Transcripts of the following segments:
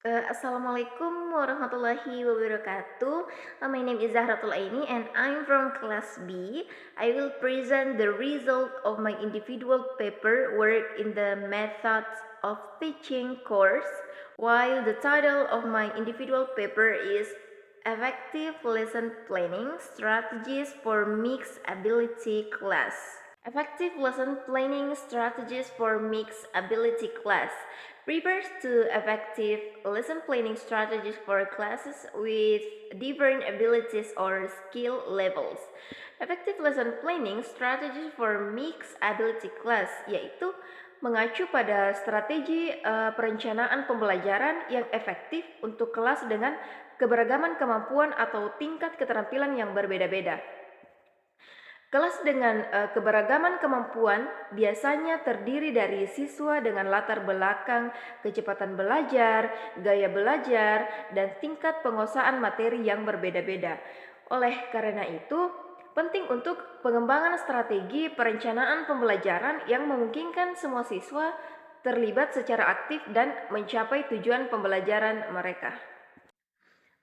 Assalamualaikum warahmatullahi wabarakatuh. My name is Zahratul Aini and I'm from class B. I will present the result of my individual paper work in the methods of teaching course, while the title of my individual paper is Effective Lesson Planning Strategies for Mixed Ability Class. Effective lesson planning strategies for mixed ability class refers to effective lesson planning strategies for classes with different abilities or skill levels. Effective lesson planning strategies for mixed ability class yaitu mengacu pada strategi perencanaan pembelajaran yang efektif untuk kelas dengan keberagaman kemampuan atau tingkat keterampilan yang berbeda-beda. Kelas dengan keberagaman kemampuan biasanya terdiri dari siswa dengan latar belakang, kecepatan belajar, gaya belajar, dan tingkat penguasaan materi yang berbeda-beda. Oleh karena itu, penting untuk pengembangan strategi perencanaan pembelajaran yang memungkinkan semua siswa terlibat secara aktif dan mencapai tujuan pembelajaran mereka.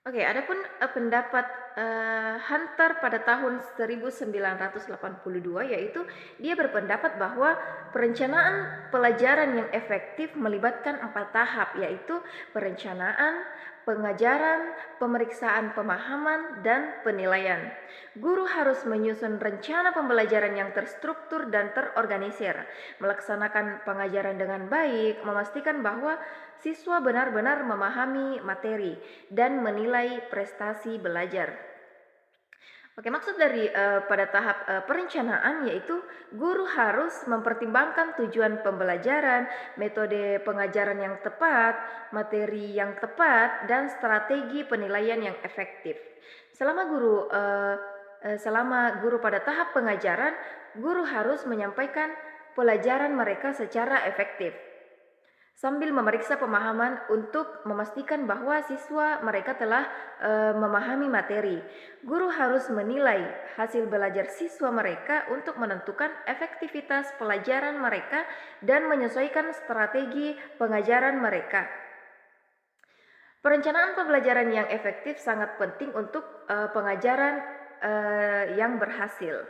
Oke, adapun pendapat Hunter pada tahun 1982 yaitu dia berpendapat bahwa perencanaan pelajaran yang efektif melibatkan 4 tahap yaitu perencanaan, pengajaran, pemeriksaan pemahaman, dan penilaian. Guru harus menyusun rencana pembelajaran yang terstruktur dan terorganisir, melaksanakan pengajaran dengan baik, memastikan bahwa siswa benar-benar memahami materi dan menilai prestasi belajar. Oke, maksud dari pada tahap perencanaan yaitu guru harus mempertimbangkan tujuan pembelajaran, metode pengajaran yang tepat, materi yang tepat, dan strategi penilaian yang efektif. Selama guru pada tahap pengajaran, guru harus menyampaikan pelajaran mereka secara efektif sambil memeriksa pemahaman untuk memastikan bahwa siswa mereka telah memahami materi. Guru harus menilai hasil belajar siswa mereka untuk menentukan efektivitas pelajaran mereka dan menyesuaikan strategi pengajaran mereka. Perencanaan pembelajaran yang efektif sangat penting untuk pengajaran yang berhasil.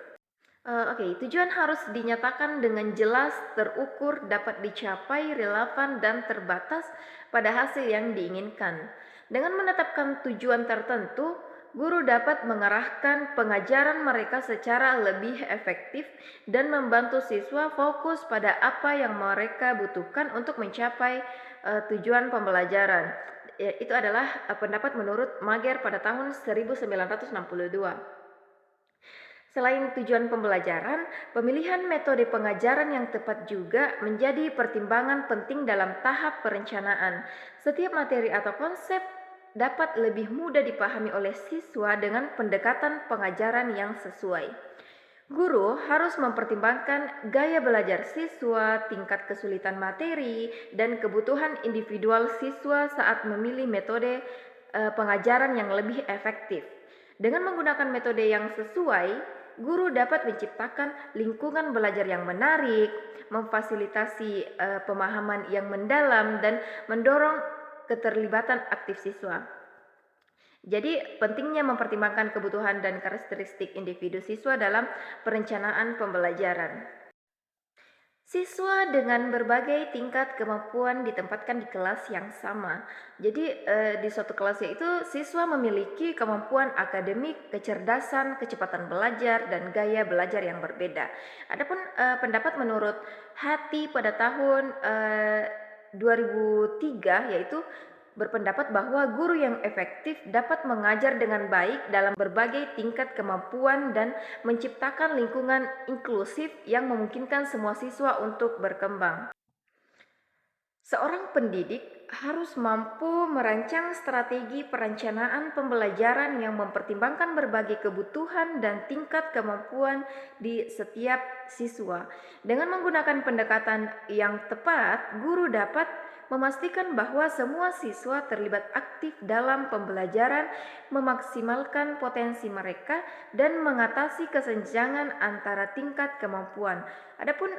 Tujuan harus dinyatakan dengan jelas, terukur, dapat dicapai, relevan, dan terbatas pada hasil yang diinginkan. Dengan menetapkan tujuan tertentu, guru dapat mengarahkan pengajaran mereka secara lebih efektif dan membantu siswa fokus pada apa yang mereka butuhkan untuk mencapai tujuan pembelajaran. Itu adalah pendapat menurut Mager pada tahun 1962. Selain tujuan pembelajaran, pemilihan metode pengajaran yang tepat juga menjadi pertimbangan penting dalam tahap perencanaan. Setiap materi atau konsep dapat lebih mudah dipahami oleh siswa dengan pendekatan pengajaran yang sesuai. Guru harus mempertimbangkan gaya belajar siswa, tingkat kesulitan materi, dan kebutuhan individual siswa saat memilih metode pengajaran yang lebih efektif. Dengan menggunakan metode yang sesuai, guru dapat menciptakan lingkungan belajar yang menarik, memfasilitasi pemahaman yang mendalam, dan mendorong keterlibatan aktif siswa. Jadi pentingnya mempertimbangkan kebutuhan dan karakteristik individu siswa dalam perencanaan pembelajaran. Siswa dengan berbagai tingkat kemampuan ditempatkan di kelas yang sama. Jadi di suatu kelas itu siswa memiliki kemampuan akademik, kecerdasan, kecepatan belajar, dan gaya belajar yang berbeda. Adapun pendapat menurut Hati pada tahun 2003 yaitu berpendapat bahwa guru yang efektif dapat mengajar dengan baik dalam berbagai tingkat kemampuan dan menciptakan lingkungan inklusif yang memungkinkan semua siswa untuk berkembang. Seorang pendidik harus mampu merancang strategi perencanaan pembelajaran yang mempertimbangkan berbagai kebutuhan dan tingkat kemampuan di setiap siswa. Dengan menggunakan pendekatan yang tepat, guru dapat memastikan bahwa semua siswa terlibat aktif dalam pembelajaran, memaksimalkan potensi mereka, dan mengatasi kesenjangan antara tingkat kemampuan. Adapun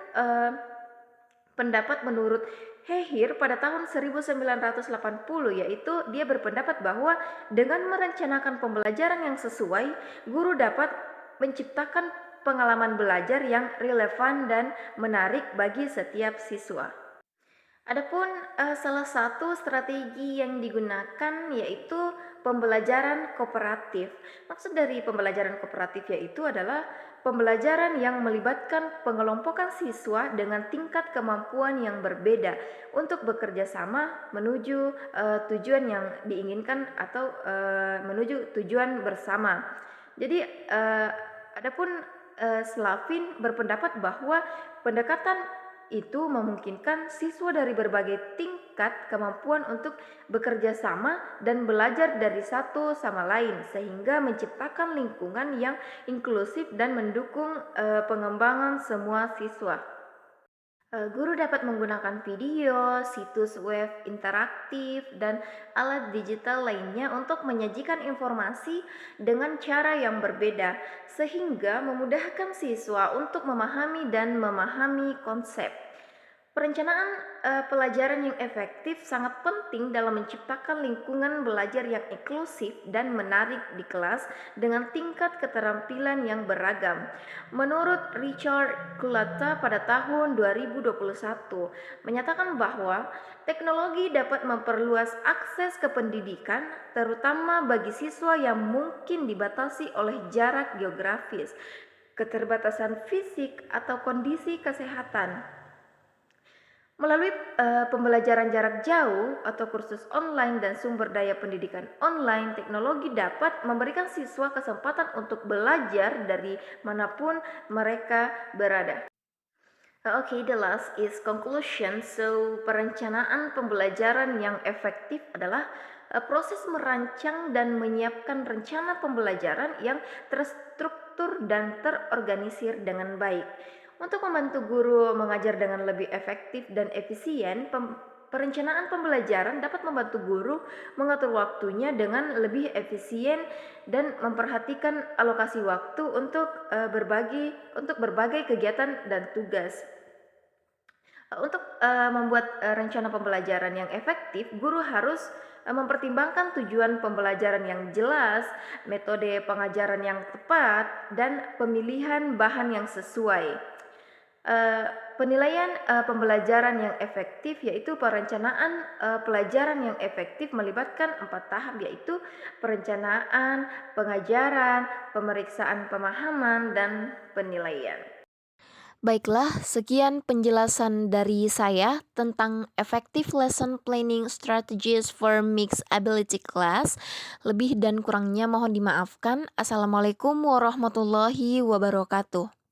pendapat menurut Heyer pada tahun 1980, yaitu dia berpendapat bahwa dengan merencanakan pembelajaran yang sesuai, guru dapat menciptakan pengalaman belajar yang relevan dan menarik bagi setiap siswa. Adapun salah satu strategi yang digunakan yaitu pembelajaran kooperatif. Maksud dari pembelajaran kooperatif yaitu adalah pembelajaran yang melibatkan pengelompokan siswa dengan tingkat kemampuan yang berbeda untuk bekerja sama menuju tujuan yang diinginkan atau menuju tujuan bersama. Jadi adapun Slavin berpendapat bahwa pendekatan itu memungkinkan siswa dari berbagai tingkat kemampuan untuk bekerja sama dan belajar dari satu sama lain sehingga menciptakan lingkungan yang inklusif dan mendukung pengembangan semua siswa. Guru dapat menggunakan video, situs web interaktif, dan alat digital lainnya untuk menyajikan informasi dengan cara yang berbeda, sehingga memudahkan siswa untuk memahami dan memahami konsep. Perencanaan pelajaran yang efektif sangat penting dalam menciptakan lingkungan belajar yang inklusif dan menarik di kelas dengan tingkat keterampilan yang beragam. Menurut Richard Kulata pada tahun 2021 menyatakan bahwa teknologi dapat memperluas akses ke pendidikan terutama bagi siswa yang mungkin dibatasi oleh jarak geografis, keterbatasan fisik atau kondisi kesehatan. Melalui pembelajaran jarak jauh atau kursus online dan sumber daya pendidikan online, teknologi dapat memberikan siswa kesempatan untuk belajar dari manapun mereka berada. Okay, the last is conclusion. So, perencanaan pembelajaran yang efektif adalah proses merancang dan menyiapkan rencana pembelajaran yang terstruktur dan terorganisir dengan baik. Untuk membantu guru mengajar dengan lebih efektif dan efisien, perencanaan pembelajaran dapat membantu guru mengatur waktunya dengan lebih efisien dan memperhatikan alokasi waktu untuk berbagai kegiatan dan tugas. Untuk membuat rencana pembelajaran yang efektif, guru harus mempertimbangkan tujuan pembelajaran yang jelas, metode pengajaran yang tepat, dan pemilihan bahan yang sesuai. Penilaian pembelajaran yang efektif yaitu perencanaan pelajaran yang efektif melibatkan 4 tahap yaitu perencanaan, pengajaran, pemeriksaan pemahaman, dan penilaian. Baiklah, sekian penjelasan dari saya tentang Effective Lesson Planning Strategies for Mixed Ability Class. Lebih dan kurangnya mohon dimaafkan. Assalamualaikum warahmatullahi wabarakatuh.